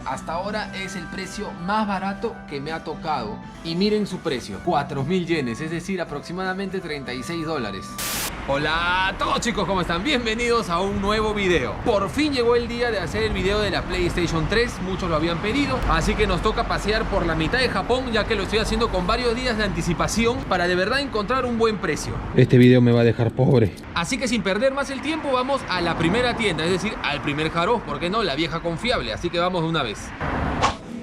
Hasta ahora es el precio más barato que me ha tocado. Y miren su precio, 4.000 yenes, es decir, aproximadamente 36 dólares. Hola a todos chicos, ¿cómo están? Bienvenidos a un nuevo video. Por fin llegó el día de hacer el video de la PlayStation 3. Muchos lo habían pedido, así que nos toca pasear por la mitad de Japón, ya que lo estoy haciendo con varios días de anticipación para de verdad encontrar un buen precio. Este video me va a dejar pobre. Así que sin perder más el tiempo, vamos a la primera tienda, es decir, al primer Jaró, ¿por qué no? La vieja confiable, así que vamos de una vez.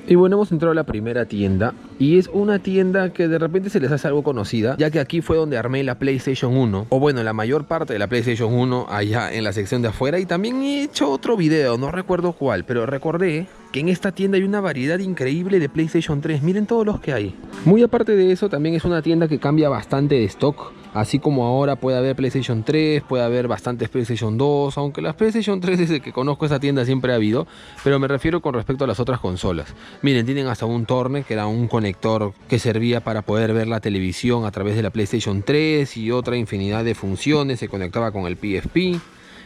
Y bueno, hemos entrado a la primera tienda y es una tienda que de repente se les hace algo conocida, ya que aquí fue donde armé la PlayStation 1, o bueno, la mayor parte de la PlayStation 1 allá en la sección de afuera, y también he hecho otro video, no recuerdo cuál, pero recordé que en esta tienda hay una variedad increíble de PlayStation 3, miren todos los que hay. Muy aparte de eso, también es una tienda que cambia bastante de stock. Así como ahora puede haber PlayStation 3, puede haber bastantes PlayStation 2, aunque las PlayStation 3 desde que conozco esa tienda siempre ha habido, pero me refiero con respecto a las otras consolas. Miren, tienen hasta un Torne, que era un conector que servía para poder ver la televisión a través de la PlayStation 3 y otra infinidad de funciones, se conectaba con el PSP.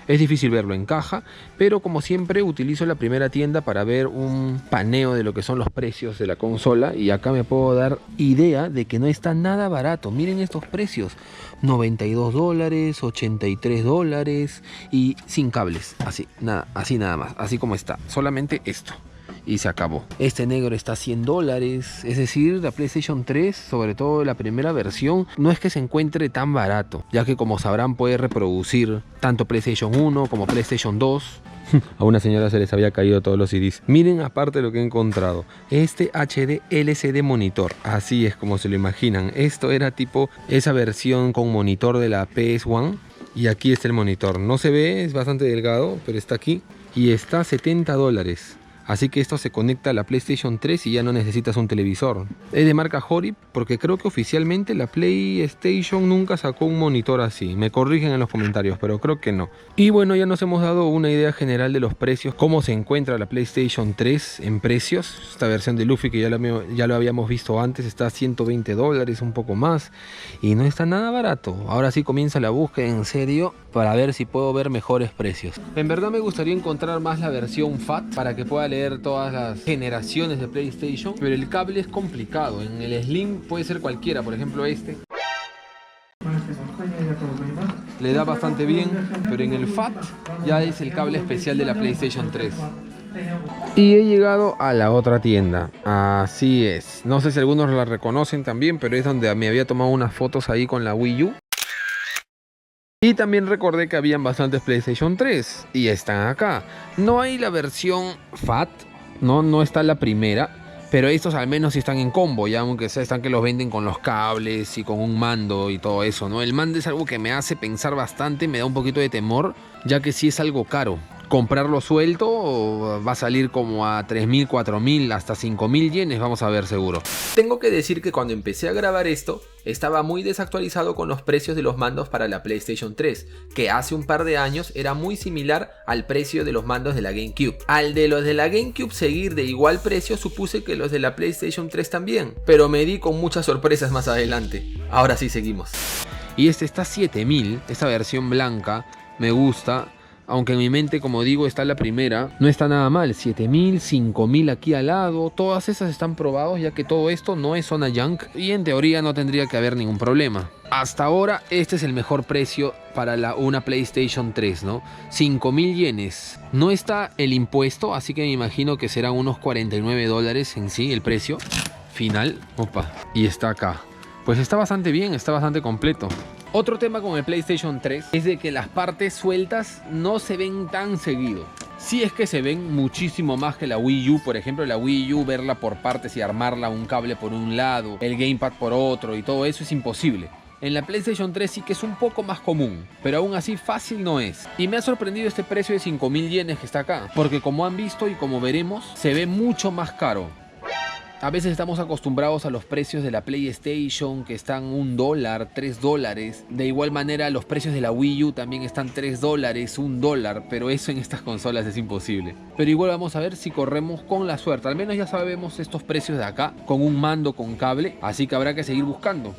Es difícil verlo en caja, pero como siempre utilizo la primera tienda para ver un paneo de lo que son los precios de la consola, y acá me puedo dar idea de que no está nada barato. Miren estos precios, 92 dólares, 83 dólares y sin cables, así nada más, así como está, solamente esto. Y se acabó. Este negro está a 100 dólares. Es decir, la PlayStation 3, sobre todo la primera versión, no es que se encuentre tan barato, ya que como sabrán puede reproducir tanto PlayStation 1 como PlayStation 2. A una señora se les había caído todos los CDs. Miren aparte lo que he encontrado. Este HD LCD monitor. Así es como se lo imaginan. Esto era tipo esa versión con monitor de la PS1. Y aquí está el monitor. No se ve, es bastante delgado, pero está aquí. Y está a 70 dólares. Así que esto se conecta a la PlayStation 3 y ya no necesitas un televisor. Es de marca Horip porque creo que oficialmente la PlayStation nunca sacó un monitor así. Me corrigen en los comentarios, pero creo que no. Y bueno, ya nos hemos dado una idea general de los precios, cómo se encuentra la PlayStation 3 en precios. Esta versión de Luffy que ya lo habíamos visto antes está a 120 dólares, un poco más. Y no está nada barato. Ahora sí comienza la búsqueda en serio para ver si puedo ver mejores precios. En verdad me gustaría encontrar más la versión FAT para que pueda leer todas las generaciones de PlayStation, pero el cable es complicado. En el Slim puede ser cualquiera, por ejemplo este le da bastante bien, pero en el FAT ya es el cable especial de la PlayStation 3. Y he llegado a la otra tienda. Así es, no sé si algunos la reconocen también, pero es donde me había tomado unas fotos ahí con la Wii U. Y también recordé que habían bastantes PlayStation 3 y están acá. No hay la versión FAT, no está la primera, pero estos al menos sí están en combo, ya aunque sea están que los venden con los cables y con un mando y todo eso, ¿no? El mando es algo que me hace pensar bastante, me da un poquito de temor, ya que sí es algo caro. Comprarlo suelto va a salir como a 3.000, 4.000, hasta 5.000 yenes, vamos a ver seguro. Tengo que decir que cuando empecé a grabar esto, estaba muy desactualizado con los precios de los mandos para la PlayStation 3, que hace un par de años era muy similar al precio de los mandos de la GameCube. Al de los de la GameCube seguir de igual precio, supuse que los de la PlayStation 3 también, pero me di con muchas sorpresas más adelante. Ahora sí seguimos. Y este está a 7.000, esta versión blanca, me gusta. Aunque en mi mente, como digo, está la primera, no está nada mal. 7.000, 5.000 aquí al lado, todas esas están probados, ya que todo esto no es zona junk y en teoría no tendría que haber ningún problema. Hasta ahora este es el mejor precio para una PlayStation 3, ¿no? 5.000 yenes. No está el impuesto, así que me imagino que serán unos 49 dólares en sí el precio final. Opa, y está acá. Pues está bastante bien, está bastante completo. Otro tema con el PlayStation 3 es de que las partes sueltas no se ven tan seguido. Sí es que se ven muchísimo más que la Wii U. Por ejemplo, la Wii U, verla por partes y armarla, un cable por un lado, el Gamepad por otro y todo eso es imposible. En la PlayStation 3 sí que es un poco más común, pero aún así fácil no es. Y me ha sorprendido este precio de 5.000 yenes que está acá, porque como han visto y como veremos, se ve mucho más caro. A veces estamos acostumbrados a los precios de la PlayStation que están $1, $3. De igual manera los precios de la Wii U también están $3, $1, pero eso en estas consolas es imposible. Pero igual vamos a ver si corremos con la suerte. Al menos ya sabemos estos precios de acá, con un mando con cable, así que habrá que seguir buscando.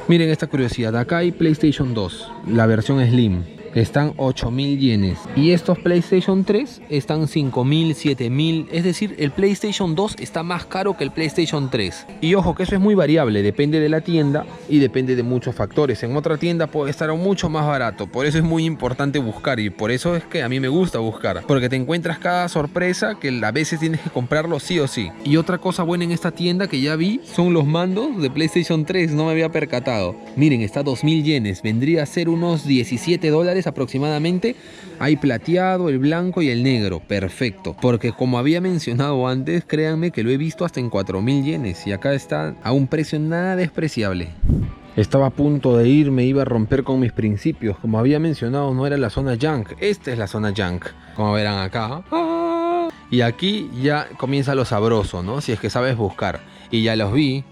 Miren esta curiosidad, acá hay PlayStation 2, la versión Slim. que están 8.000 yenes. Y estos PlayStation 3 están 5.000, 7.000. Es decir, el PlayStation 2 está más caro que el PlayStation 3. Y ojo que eso es muy variable, depende de la tienda y depende de muchos factores. En otra tienda puede estar mucho más barato. Por eso es muy importante buscar, y por eso es que a mí me gusta buscar, porque te encuentras cada sorpresa que a veces tienes que comprarlo sí o sí. Y otra cosa buena en esta tienda que ya vi son los mandos de PlayStation 3. No me había percatado. Miren, está 2.000 yenes, vendría a ser unos 17 dólares aproximadamente. Hay plateado, el blanco y el negro. Perfecto, porque como había mencionado antes, créanme que lo he visto hasta en 4.000 yenes, y acá está a un precio nada despreciable. Estaba a punto de ir, me iba a romper con mis principios. Como había mencionado, no era la zona junk. Esta es la zona junk, como verán acá. Y aquí ya comienza lo sabroso, ¿no? Si es que sabes buscar. Y ya los vi.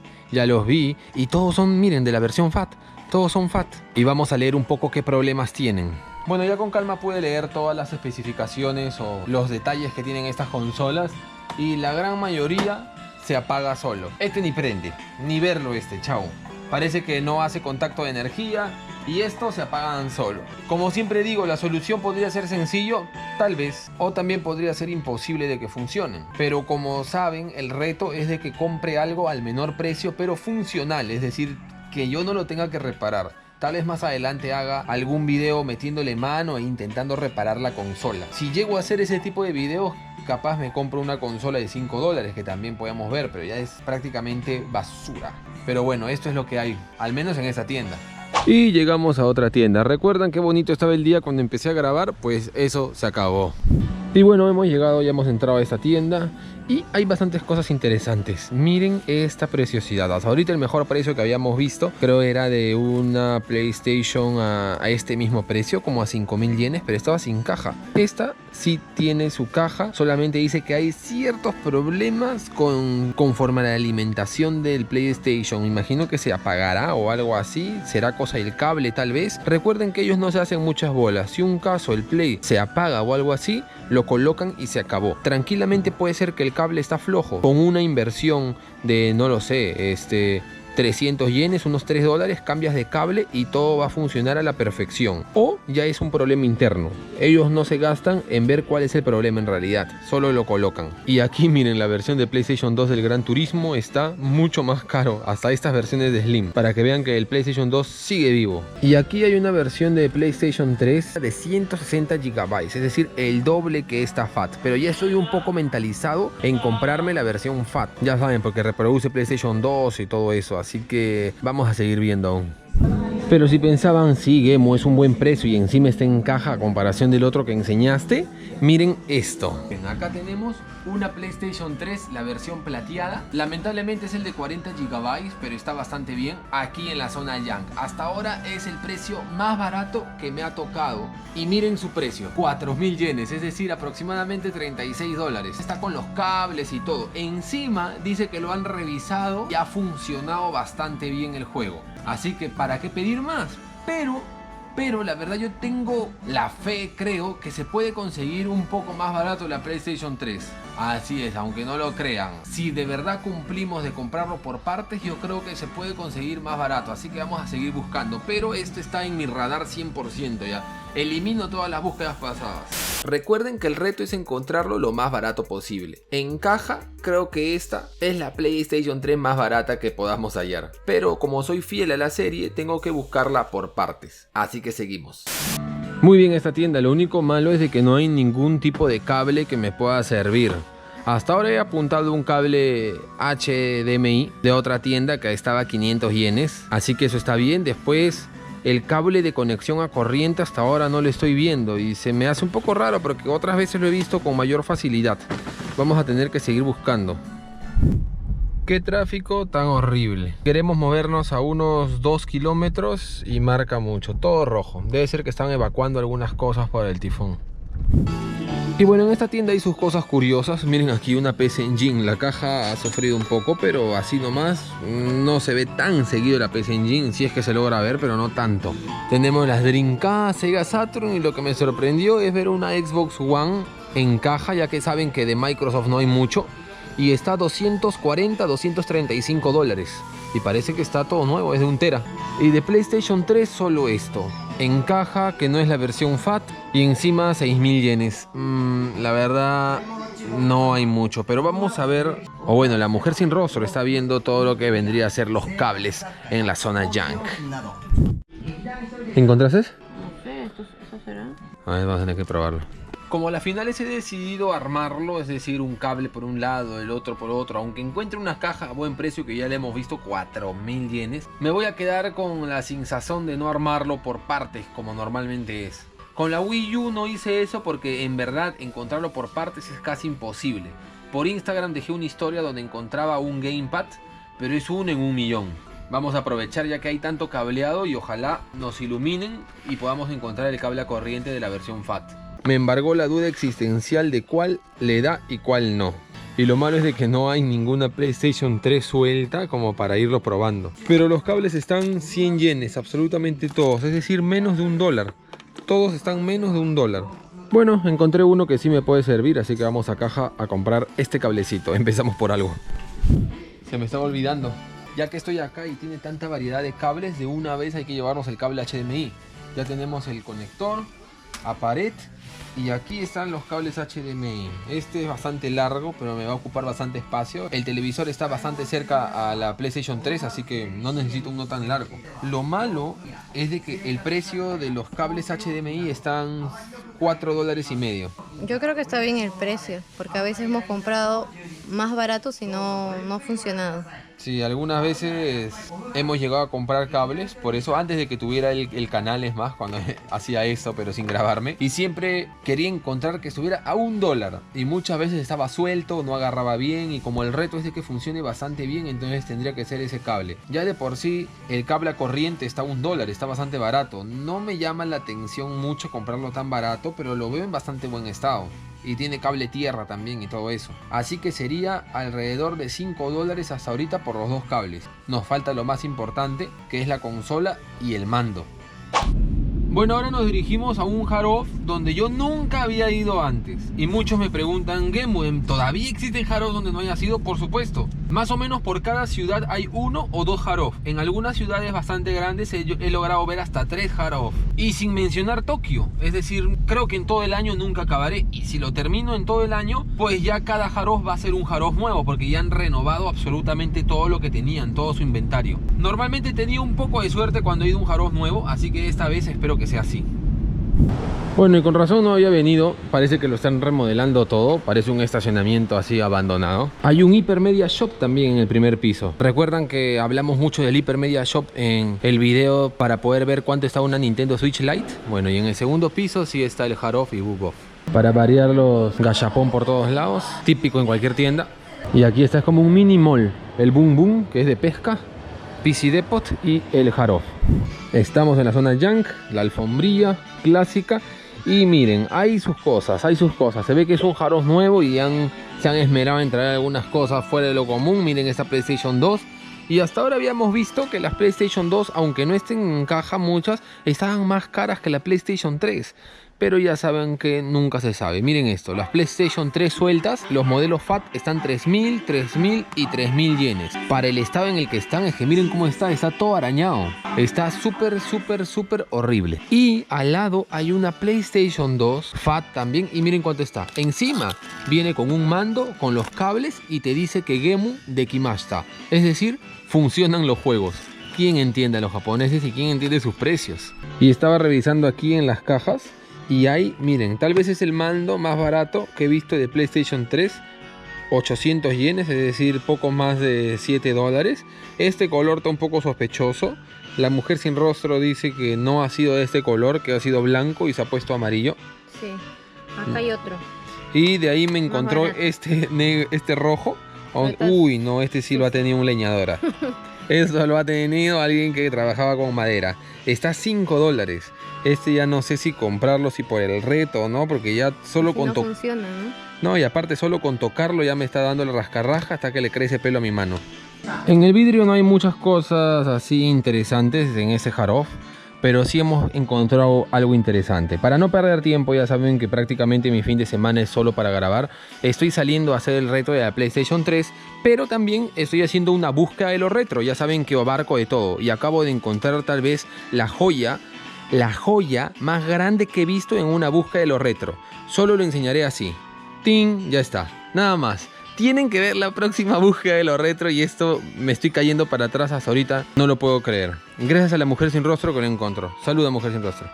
Y todos son, miren, de la versión FAT. Todos son FAT. Y vamos a leer un poco qué problemas tienen. Bueno, ya con calma pude leer todas las especificaciones o los detalles que tienen estas consolas. Y la gran mayoría se apaga solo. Este ni prende, ni verlo chao. Parece que no hace contacto de energía y estos se apagan solo. Como siempre digo, la solución podría ser sencillo, tal vez, o también podría ser imposible de que funcionen. Pero como saben, el reto es de que compre algo al menor precio, pero funcional, es decir, que yo no lo tenga que reparar. Tal vez más adelante haga algún video metiéndole mano e intentando reparar la consola. Si llego a hacer ese tipo de videos, capaz me compro una consola de 5 dólares que también podemos ver, pero ya es prácticamente basura. Pero bueno, esto es lo que hay, al menos en esta tienda. Y llegamos a otra tienda. ¿Recuerdan qué bonito estaba el día cuando empecé a grabar? Pues eso se acabó. Y bueno, hemos llegado, ya hemos entrado a esta tienda y hay bastantes cosas interesantes. Miren esta preciosidad. Hasta ahorita el mejor precio que habíamos visto creo era de una PlayStation a este mismo precio, como a 5.000 yenes, pero estaba sin caja. Esta sí tiene su caja, solamente dice que hay ciertos problemas conforme a la alimentación del PlayStation. Me imagino que se apagará o algo así, será cosa del cable tal vez. Recuerden que ellos no se hacen muchas bolas. Si un caso el Play se apaga o algo así, lo colocan y se acabó. Tranquilamente puede ser que el cable está flojo. Con una inversión de, no lo sé, 300 yenes, unos 3 dólares, cambias de cable y todo va a funcionar a la perfección. O ya es un problema interno. Ellos no se gastan en ver cuál es el problema en realidad, solo lo colocan. Y aquí miren, la versión de PlayStation 2 del Gran Turismo está mucho más caro, hasta estas versiones de Slim, para que vean que el PlayStation 2 sigue vivo. Y aquí hay una versión de PlayStation 3 de 160 GB, es decir, el doble que esta FAT. Pero ya estoy un poco mentalizado en comprarme la versión FAT. Ya saben, porque reproduce PlayStation 2 y todo eso. Así que vamos a seguir viendo aún. Pero si pensaban, sí, Gemo es un buen precio y encima está en caja a comparación del otro que enseñaste, miren esto. Acá tenemos una PlayStation 3, la versión plateada. Lamentablemente es el de 40 GB, pero está bastante bien. Aquí en la zona Junk. Hasta ahora es el precio más barato que me ha tocado. Y miren su precio, 4.000 yenes, es decir, aproximadamente 36 dólares. Está con los cables y todo. Encima dice que lo han revisado y ha funcionado bastante bien el juego. Así que ¿para qué pedir más? Pero la verdad yo tengo la fe, creo, que se puede conseguir un poco más barato la PlayStation 3. Así es, aunque no lo crean. Si de verdad cumplimos de comprarlo por partes, yo creo que se puede conseguir más barato. Así que vamos a seguir buscando. Pero esto está en mi radar 100% ya. Elimino todas las búsquedas pasadas. Recuerden que el reto es encontrarlo lo más barato posible. En caja, creo que esta es la PlayStation 3 más barata que podamos hallar. Pero como soy fiel a la serie, tengo que buscarla por partes. Así que seguimos. Muy bien esta tienda, lo único malo es de que no hay ningún tipo de cable que me pueda servir. Hasta ahora he apuntado un cable HDMI de otra tienda que estaba a 500 yenes. Así que eso está bien. Después el cable de conexión a corriente hasta ahora no lo estoy viendo y se me hace un poco raro porque otras veces lo he visto con mayor facilidad. Vamos a tener que seguir buscando. Qué tráfico tan horrible. Queremos movernos a unos 2 kilómetros y marca mucho, todo rojo. Debe ser que están evacuando algunas cosas por el tifón. Y bueno, en esta tienda hay sus cosas curiosas. Miren aquí una PC Engine. La caja ha sufrido un poco, pero así nomás no se ve tan seguido la PC Engine. Si es que se logra ver, pero no tanto. Tenemos las Dreamcast, Sega Saturn, y lo que me sorprendió es ver una Xbox One en caja, ya que saben que de Microsoft no hay mucho. Y está a 240, 235 dólares. Y parece que está todo nuevo, es de 1 tera. Y de PlayStation 3 solo esto. en caja, que no es la versión FAT, y encima 6.000 yenes. La verdad no hay mucho, pero vamos a ver. O bueno, la mujer sin rostro está viendo todo lo que vendría a ser los cables en la zona junk. ¿Encontraste? No sé, ¿eso será? A ver, vamos a tener que probarlo. Como a las finales he decidido armarlo, es decir, un cable por un lado, el otro por otro, aunque encuentre una caja a buen precio que ya le hemos visto 4.000 yenes, me voy a quedar con la sinsazón de no armarlo por partes como normalmente es. Con la Wii U no hice eso porque en verdad encontrarlo por partes es casi imposible. Por Instagram dejé una historia donde encontraba un gamepad, pero es uno en 1.000.000. Vamos a aprovechar ya que hay tanto cableado y ojalá nos iluminen y podamos encontrar el cable a corriente de la versión FAT. Me embargó la duda existencial de cuál le da y cuál no. Y lo malo es de que no hay ninguna PlayStation 3 suelta como para irlo probando. Pero los cables están 100 yenes, absolutamente todos, es decir, menos de $1. Todos están menos de $1. Bueno, encontré uno que sí me puede servir, así que vamos a caja a comprar este cablecito. Empezamos por algo. Se me estaba olvidando. Ya que estoy acá y tiene tanta variedad de cables, de una vez hay que llevarnos el cable HDMI. Ya tenemos el conector a pared y aquí están los cables HDMI. Este es bastante largo, pero me va a ocupar bastante espacio. El televisor está bastante cerca a la PlayStation 3, así que no necesito uno tan largo. Lo malo es de que el precio de los cables HDMI están $4.50. Yo creo que está bien el precio, porque a veces hemos comprado más baratos y no ha funcionado. Sí, algunas veces hemos llegado a comprar cables, por eso antes de que tuviera el canal, es más, cuando hacía eso pero sin grabarme, y siempre quería encontrar que estuviera a $1 y muchas veces estaba suelto, no agarraba bien, y como el reto es de que funcione bastante bien, entonces tendría que ser ese cable. Ya de por sí el cable a corriente está a $1, está bastante barato. No me llama la atención mucho comprarlo tan barato, pero lo veo en bastante buen estado. Y tiene cable tierra también y todo eso. Así que sería alrededor de $5 hasta ahorita por los dos cables. Nos falta lo más importante, que es la consola y el mando. Bueno, ahora nos dirigimos a un Hard-Off donde yo nunca había ido antes. Y muchos me preguntan, Game, ¿todavía existen Hard-Off donde no hayas ido? Por supuesto. Más o menos por cada ciudad hay 1 o 2 Hard-Off. En algunas ciudades bastante grandes he logrado ver hasta 3 Hard-Off. Y sin mencionar Tokio. Es decir, creo que en todo el año nunca acabaré. Y si lo termino en todo el año, pues ya cada Hard-Off va a ser un Hard-Off nuevo. Porque ya han renovado absolutamente todo lo que tenían, todo su inventario. Normalmente he tenido un poco de suerte cuando he ido a un Hard-Off nuevo. Así que esta vez espero que sea así. Bueno, y con razón no había venido. Parece que lo están remodelando todo. Parece un estacionamiento así abandonado. Hay un Hypermedia Shop también en el primer piso. Recuerdan que hablamos mucho del Hypermedia Shop en el video para poder ver cuánto está una Nintendo Switch Lite. Bueno, y en el segundo piso sí está el Hard-Off y Book Off. Para variar los gachapón por todos lados, típico en cualquier tienda. Y aquí está como un mini mall. El Boom Boom, que es de pesca, PC Depot y el Hard-Off. Estamos en la zona junk, la alfombrilla clásica. Y miren, hay sus cosas, Se ve que es un Hard-Off nuevo y se han esmerado en traer algunas cosas fuera de lo común. Miren esta PlayStation 2. Y hasta ahora habíamos visto que las PlayStation 2, aunque no estén en caja muchas, estaban más caras que la PlayStation 3. Pero ya saben que nunca se sabe. Miren esto, las PlayStation 3 sueltas, los modelos FAT están 3.000, 3.000 y 3.000 yenes. Para el estado en el que están, es que miren cómo está todo arañado. Está súper horrible. Y al lado hay una PlayStation 2 FAT también, y miren cuánto está. Encima viene con un mando, con los cables, y te dice que Gemu Dekimashita. Es decir, funcionan los juegos. ¿Quién entiende a los japoneses y quién entiende sus precios? Y estaba revisando aquí en las cajas. Y ahí, miren, tal vez es el mando más barato que he visto de PlayStation 3. 800 yenes, es decir, poco más de $7. Este color está un poco sospechoso. La mujer sin rostro dice que no ha sido de este color, que ha sido blanco y se ha puesto amarillo. Sí, acá hay otro. Y de ahí me encontró este rojo. Uy, no, este sí lo ha tenido un leñadora. Eso lo ha tenido alguien que trabajaba con madera. Está a $5. Este ya no sé si comprarlo, si por el reto o no, porque ya solo con no funciona, ¿no? No, y aparte solo con tocarlo ya me está dando la rascarrasca hasta que le crece pelo a mi mano. En el vidrio no hay muchas cosas así interesantes en ese Hard-Off, pero sí hemos encontrado algo interesante. Para no perder tiempo, ya saben que prácticamente mi fin de semana es solo para grabar. Estoy saliendo a hacer el reto de la PlayStation 3, pero también estoy haciendo una búsqueda de lo retro. Ya saben que abarco de todo y acabo de encontrar tal vez la joya la joya más grande que he visto en una búsqueda de lo retro. Solo lo enseñaré así. ¡Tin! Ya está. Nada más. Tienen que ver la próxima búsqueda de lo retro y esto me estoy cayendo para atrás hasta ahorita. No lo puedo creer. Gracias a la mujer sin rostro que lo encontró. Saluda, mujer sin rostro.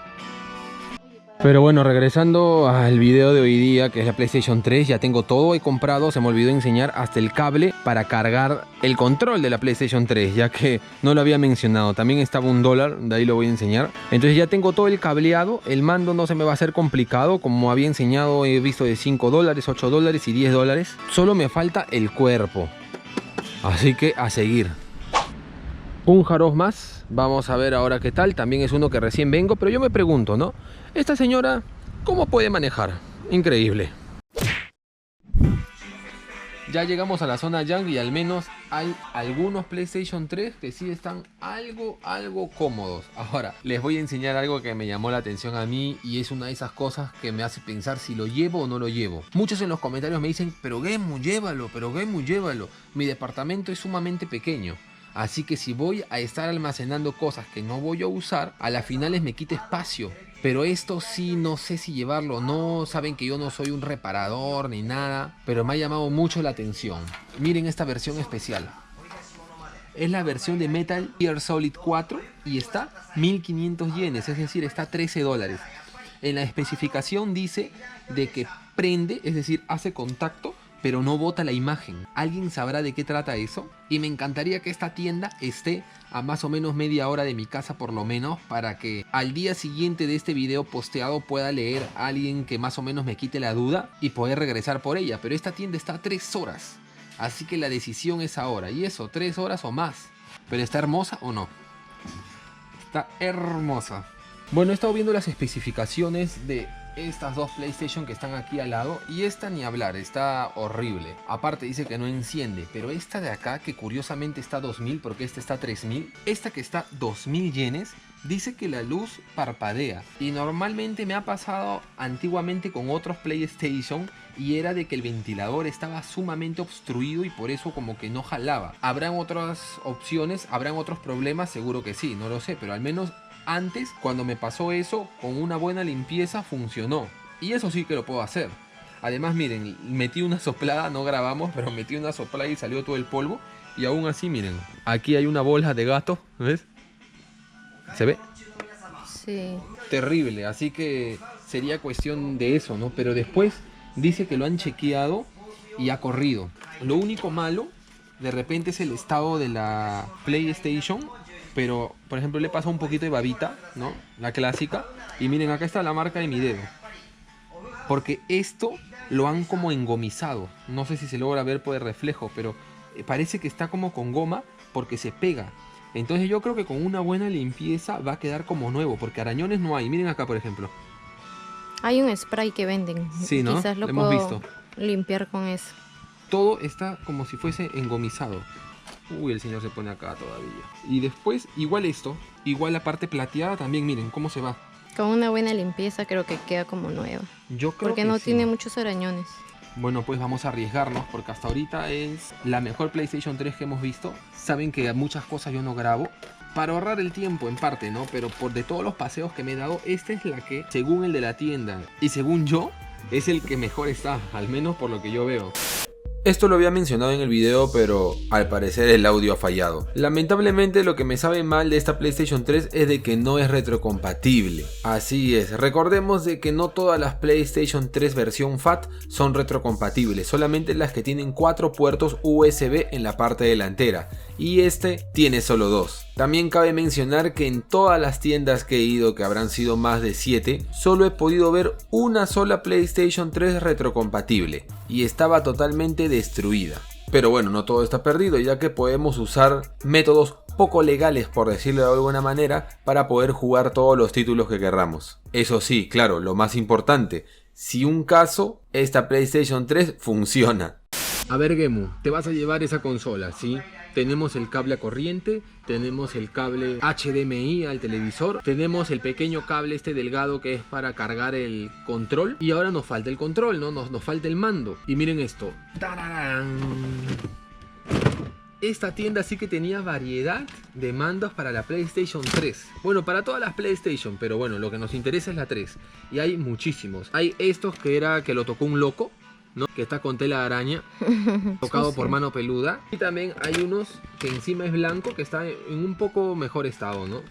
Pero bueno, regresando al video de hoy día, que es la PlayStation 3, ya tengo todo, he comprado, se me olvidó enseñar hasta el cable para cargar el control de la PlayStation 3, ya que no lo había mencionado, también estaba $1, de ahí lo voy a enseñar. Entonces ya tengo todo el cableado, el mando no se me va a hacer complicado, como había enseñado he visto de $5, $8 y $10, solo me falta el cuerpo, así que a seguir. Un Jaros más, vamos a ver ahora qué tal, también es uno que recién vengo, pero yo me pregunto, ¿no? Esta señora, ¿cómo puede manejar? Increíble. Ya llegamos a la zona Yang y al menos hay algunos PlayStation 3 que sí están algo cómodos. Ahora, les voy a enseñar algo que me llamó la atención a mí y es una de esas cosas que me hace pensar si lo llevo o no lo llevo. Muchos en los comentarios me dicen, pero Gemu, llévalo, pero Gemu, llévalo. Mi departamento es sumamente pequeño. Así que si voy a estar almacenando cosas que no voy a usar, a la finales me quita espacio. Pero esto sí no sé si llevarlo o no. Saben que yo no soy un reparador ni nada, pero me ha llamado mucho la atención. Miren esta versión especial. Es la versión de Metal Gear Solid 4 y está 1500 yenes, es decir, está $13. En la especificación dice de que prende, es decir, hace contacto, pero no bota la imagen. ¿Alguien sabrá de qué trata eso? Y me encantaría que esta tienda esté a más o menos media hora de mi casa por lo menos, para que al día siguiente de este video posteado pueda leer a alguien que más o menos me quite la duda y poder regresar por ella. Pero esta tienda está a 3 horas, así que la decisión es ahora. Y eso, 3 horas o más. ¿Pero está hermosa o no? Está hermosa. Bueno, he estado viendo las especificaciones de estas dos PlayStation que están aquí al lado y esta ni hablar, está horrible. Aparte dice que no enciende, pero esta de acá, que curiosamente está 2000 porque esta está 3000, esta que está 2000 yenes, dice que la luz parpadea. Y normalmente me ha pasado antiguamente con otros PlayStation y era de que el ventilador estaba sumamente obstruido y por eso como que no jalaba. ¿Habrán otras opciones? ¿Habrán otros problemas? Seguro que sí, no lo sé, pero al menos antes, cuando me pasó eso, con una buena limpieza funcionó. Y eso sí que lo puedo hacer. Además, miren, metí una soplada, no grabamos, pero metí una soplada y salió todo el polvo. Y aún así, miren, aquí hay una bolsa de gato, ¿ves? ¿Se ve? Sí. Terrible, así que sería cuestión de eso, ¿no? Pero después dice que lo han chequeado y ha corrido. Lo único malo, de repente, es el estado de la PlayStation. Pero, por ejemplo, le pasa un poquito de babita, ¿no? La clásica. Y miren, acá está la marca de mi dedo. Porque esto lo han como engomizado. No sé si se logra ver por el reflejo, pero parece que está como con goma porque se pega. Entonces yo creo que con una buena limpieza va a quedar como nuevo, porque arañones no hay. Miren acá, por ejemplo. Hay un spray que venden. Sí, ¿no? Quizás lo hemos puedo visto. limpiar con eso. Todo está como si fuese engomizado. Uy, el señor se pone acá todavía. Y después, igual esto, igual la parte plateada también, miren cómo se va. Con una buena limpieza creo que queda como nueva. Yo creo Porque que no sí. tiene muchos arañones. Bueno, pues vamos a arriesgarnos porque hasta ahorita es la mejor PlayStation 3 que hemos visto. Saben que muchas cosas yo no grabo para ahorrar el tiempo en parte, ¿no? Pero por de todos los paseos que me he dado, esta es la que, según el de la tienda y según yo, es el que mejor está, al menos por lo que yo veo. Esto lo había mencionado en el video, pero al parecer el audio ha fallado. Lamentablemente lo que me sabe mal de esta PlayStation 3 es de que no es retrocompatible. Así es, recordemos de que no todas las PlayStation 3 versión FAT son retrocompatibles, solamente las que tienen 4 puertos USB en la parte delantera, y este tiene solo 2. También cabe mencionar que en todas las tiendas que he ido, que habrán sido más de 7, solo he podido ver una sola PlayStation 3 retrocompatible y estaba totalmente destruida. Pero bueno, no todo está perdido, ya que podemos usar métodos poco legales, por decirlo de alguna manera, para poder jugar todos los títulos que querramos. Eso sí, claro, lo más importante, si un caso, esta PlayStation 3 funciona. A ver, Gemu, te vas a llevar esa consola, ¿sí? Tenemos el cable a corriente, tenemos el cable HDMI al televisor, tenemos el pequeño cable este delgado que es para cargar el control, y ahora nos falta el control, ¿no? Nos falta el mando. Y miren esto. ¡Tararán! esta tienda sí que tenía variedad de mandos para la PlayStation 3. Bueno, para todas las PlayStation, pero bueno, lo que nos interesa es la 3. Y hay muchísimos. Hay estos que lo tocó un loco, ¿no? Que está con tela de araña, tocado por mano peluda. Y también hay unos que encima es blanco, que está en un poco mejor estado, ¿no?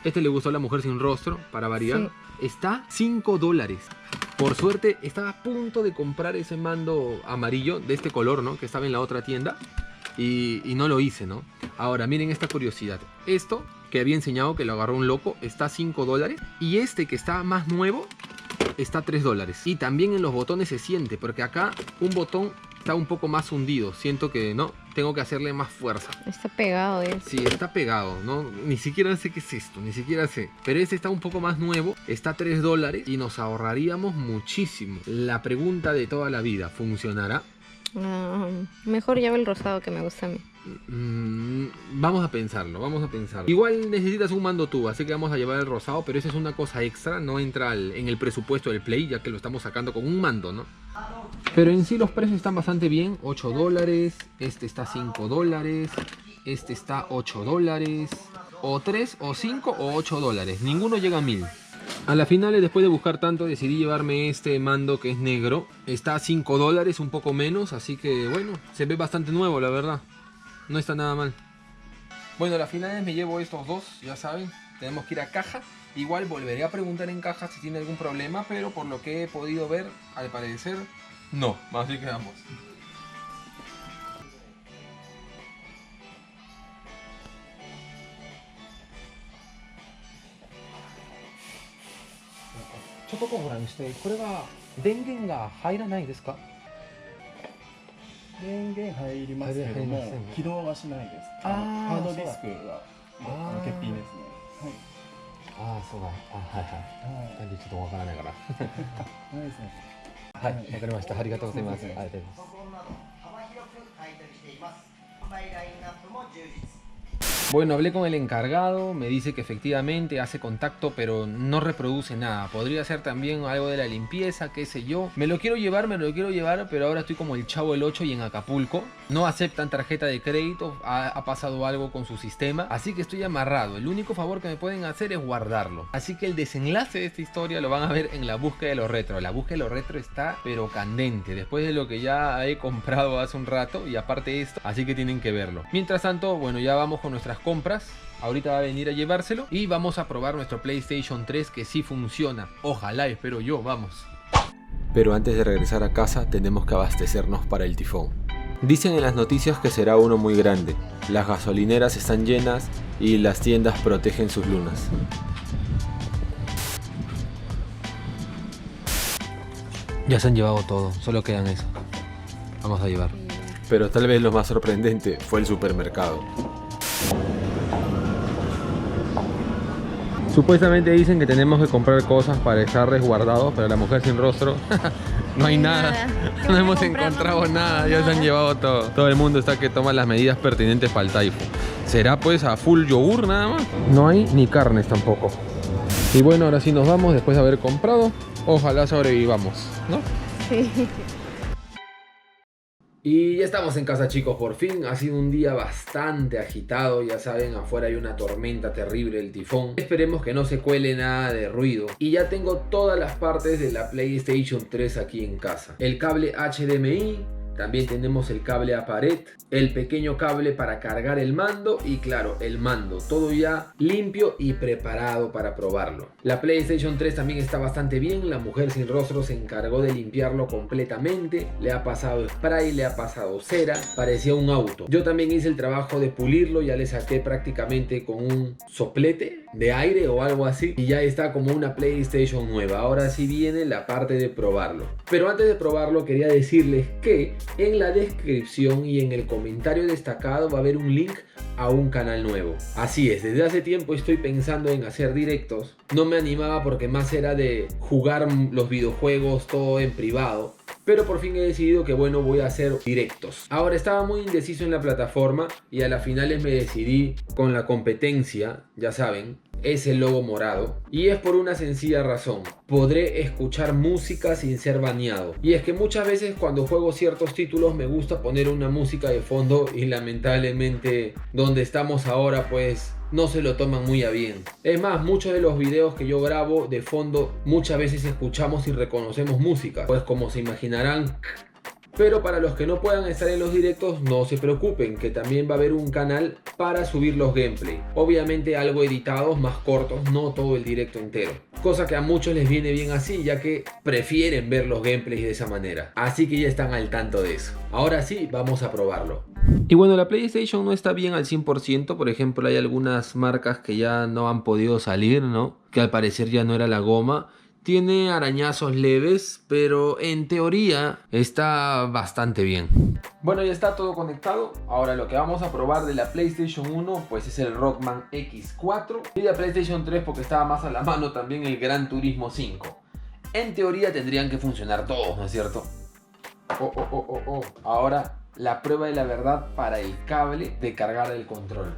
Este le gustó a la mujer sin rostro, para variar. Sí. Está $5. Por suerte, estaba a punto de comprar ese mando amarillo de este color, ¿no? Que estaba en la otra tienda. Y no lo hice, ¿no? Ahora, miren esta curiosidad. Esto, que había enseñado que lo agarró un loco, está a $5. Y este, que está más nuevo, está a $3. Y también en los botones se siente, porque acá un botón está un poco más hundido. Siento que no, tengo que hacerle más fuerza. Está pegado, ¿eh? Sí, está pegado, ¿no? Ni siquiera sé qué es esto, ni siquiera sé. Pero este está un poco más nuevo, está a $3 y nos ahorraríamos muchísimo. La pregunta de toda la vida, ¿funcionará? Mejor llevo el rosado, que me gusta a mí. Vamos a pensarlo, vamos a pensarlo. Igual necesitas un mando tú, así que vamos a llevar el rosado, pero esa es una cosa extra, no entra en el presupuesto del Play, ya que lo estamos sacando con un mando, ¿no? Pero en sí los precios están bastante bien. $8, este está $5, este está $8, o 3, o 5, o $8. Ninguno llega a 1000. A la final, después de buscar tanto, decidí llevarme este mando que es negro. Está a $5, un poco menos, así que bueno, se ve bastante nuevo, la verdad. No está nada mal. Bueno, a las finales me llevo estos dos, ya saben. Tenemos que ir a caja. Igual volveré a preguntar en caja si tiene algún problema, pero por lo que he podido ver, al parecer, no. Así que vamos. Bueno, hablé con el encargado, me dice que efectivamente hace contacto, pero no reproduce nada. Podría ser también algo de la limpieza, qué sé yo. Me lo quiero llevar, pero ahora estoy como el Chavo del 8 y en Acapulco. No aceptan tarjeta de crédito, ha pasado algo con su sistema, así que estoy amarrado. El único favor que me pueden hacer es guardarlo. Así que el desenlace de esta historia lo van a ver en la búsqueda de los retro. La búsqueda de los retro está pero candente, después de lo que ya he comprado hace un rato y aparte esto, así que tienen que verlo. Mientras tanto, bueno, ya vamos con nuestras compras. Ahorita va a venir a llevárselo y vamos a probar nuestro PlayStation 3, que sí funciona. Ojalá, espero yo, vamos. Pero antes de regresar a casa tenemos que abastecernos para el tifón. Dicen en las noticias que será uno muy grande. Las gasolineras están llenas y las tiendas protegen sus lunas. Ya se han llevado todo, solo quedan eso. Vamos a llevar. Pero tal vez lo más sorprendente fue el supermercado. Supuestamente dicen que tenemos que comprar cosas para estar resguardados, pero la mujer sin rostro no hay nada. No hemos encontrado nada, ya se han llevado todo. Todo el mundo está que toma las medidas pertinentes para el Taifu. ¿Será pues a full yogur nada más? No hay ni carnes tampoco. Y bueno, ahora sí nos vamos después de haber comprado. Ojalá sobrevivamos, ¿no? Sí. Y ya estamos en casa, chicos, por fin. Ha sido un día bastante agitado, ya saben, afuera hay una tormenta terrible, el tifón. Esperemos que no se cuele nada de ruido. Y ya tengo todas las partes de la PlayStation 3 aquí en casa. El cable HDMI, también tenemos el cable a pared, el pequeño cable para cargar el mando y claro, el mando. Todo ya limpio y preparado para probarlo. La PlayStation 3 también está bastante bien. La mujer sin rostro se encargó de limpiarlo completamente. Le ha pasado spray, le ha pasado cera. Parecía un auto. Yo también hice el trabajo de pulirlo. Ya le saqué prácticamente con un soplete de aire o algo así. Y ya está como una PlayStation nueva. Ahora sí viene la parte de probarlo. Pero antes de probarlo quería decirles que en la descripción y en el comentario destacado va a haber un link a un canal nuevo. Así es, desde hace tiempo estoy pensando en hacer directos. No me animaba porque más era de jugar los videojuegos todo en privado. Pero por fin he decidido que bueno, voy a hacer directos. Ahora estaba muy indeciso en la plataforma y a las finales me decidí con la competencia, ya saben. es el logo morado. Y es por una sencilla razón: podré escuchar música sin ser baneado. Y es que muchas veces cuando juego ciertos títulos me gusta poner una música de fondo y lamentablemente donde estamos ahora pues no se lo toman muy a bien. Es más, muchos de los videos que yo grabo de fondo muchas veces escuchamos y reconocemos música, pues como se imaginarán. Pero para los que no puedan estar en los directos, no se preocupen, que también va a haber un canal para subir los gameplay. Obviamente algo editados, más cortos, no todo el directo entero. Cosa que a muchos les viene bien así, ya que prefieren ver los gameplays de esa manera. Así que ya están al tanto de eso. Ahora sí, vamos a probarlo. Y bueno, la PlayStation no está bien al 100%. Por ejemplo, hay algunas marcas que ya no han podido salir, ¿no? Que al parecer ya no era la goma. Tiene arañazos leves, pero en teoría está bastante bien. Bueno, ya está todo conectado. Ahora lo que vamos a probar de la PlayStation 1 pues es el Rockman X4. Y de la PlayStation 3, porque estaba más a la mano, también el Gran Turismo 5. En teoría tendrían que funcionar todos, ¿no es cierto? Ahora la prueba de la verdad para el cable de cargar el control.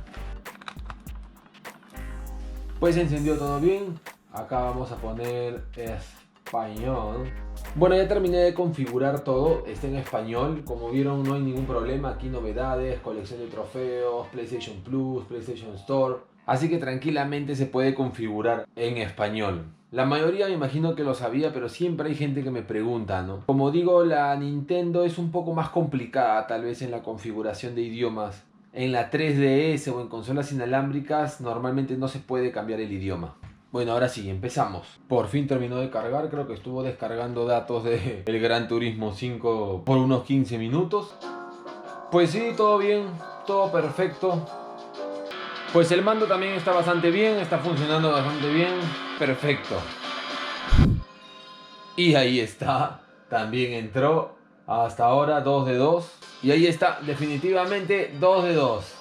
Pues se encendió todo bien. Acá vamos a poner español. Bueno, ya terminé de configurar todo. Está en español. Como vieron, no hay ningún problema. Aquí novedades, colección de trofeos, PlayStation Plus, PlayStation Store. Así que tranquilamente se puede configurar en español. La mayoría me imagino que lo sabía, pero siempre hay gente que me pregunta, ¿no? Como digo, la Nintendo es un poco más complicada tal vez en la configuración de idiomas. En la 3DS o en consolas inalámbricas normalmente no se puede cambiar el idioma. Bueno, ahora sí, empezamos. Por fin terminó de cargar, creo que estuvo descargando datos del Gran Turismo 5 por unos 15 minutos. Pues sí, todo bien, todo perfecto. Pues el mando también está bastante bien, está funcionando bastante bien. Perfecto. Y ahí está, también entró. Hasta ahora 2 de 2. Y ahí está, definitivamente 2 de 2.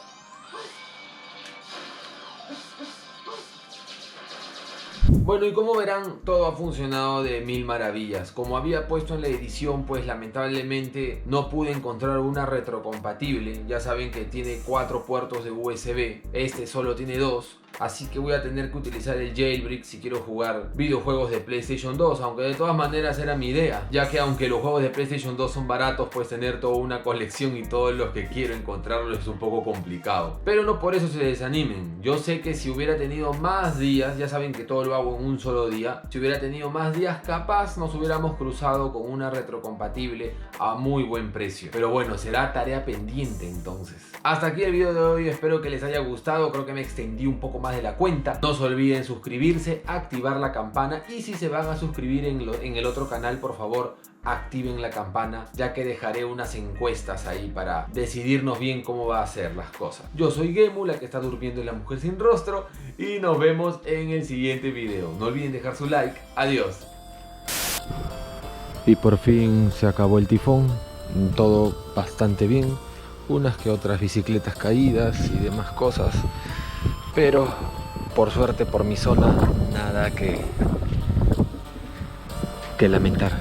Bueno, y como verán, todo ha funcionado de mil maravillas. Como había puesto en la edición, pues lamentablemente no pude encontrar una retrocompatible. Ya saben que tiene 4 puertos de USB, este solo tiene 2. Así que voy a tener que utilizar el jailbreak si quiero jugar videojuegos de PlayStation 2, aunque de todas maneras era mi idea, ya que aunque los juegos de PlayStation 2 son baratos, pues tener toda una colección y todos los que quiero encontrarlos es un poco complicado. Pero no por eso se desanimen. Yo sé que si hubiera tenido más días, ya saben que todo lo hago en un solo día, si hubiera tenido más días capaz nos hubiéramos cruzado con una retrocompatible a muy buen precio. Pero bueno, será tarea pendiente entonces. Hasta aquí el video de hoy, espero que les haya gustado, creo que me extendí un poco más de la cuenta. No se olviden suscribirse, activar la campana y si se van a suscribir en el otro canal, por favor activen la campana, ya que dejaré unas encuestas ahí para decidirnos bien cómo va a ser las cosas. Yo soy Gemu, la que está durmiendo en La Mujer Sin Rostro, y nos vemos en el siguiente video. No olviden dejar su like. Adiós. Y por fin se acabó el tifón, todo bastante bien, unas que otras bicicletas caídas y demás cosas, pero por suerte por mi zona nada que lamentar.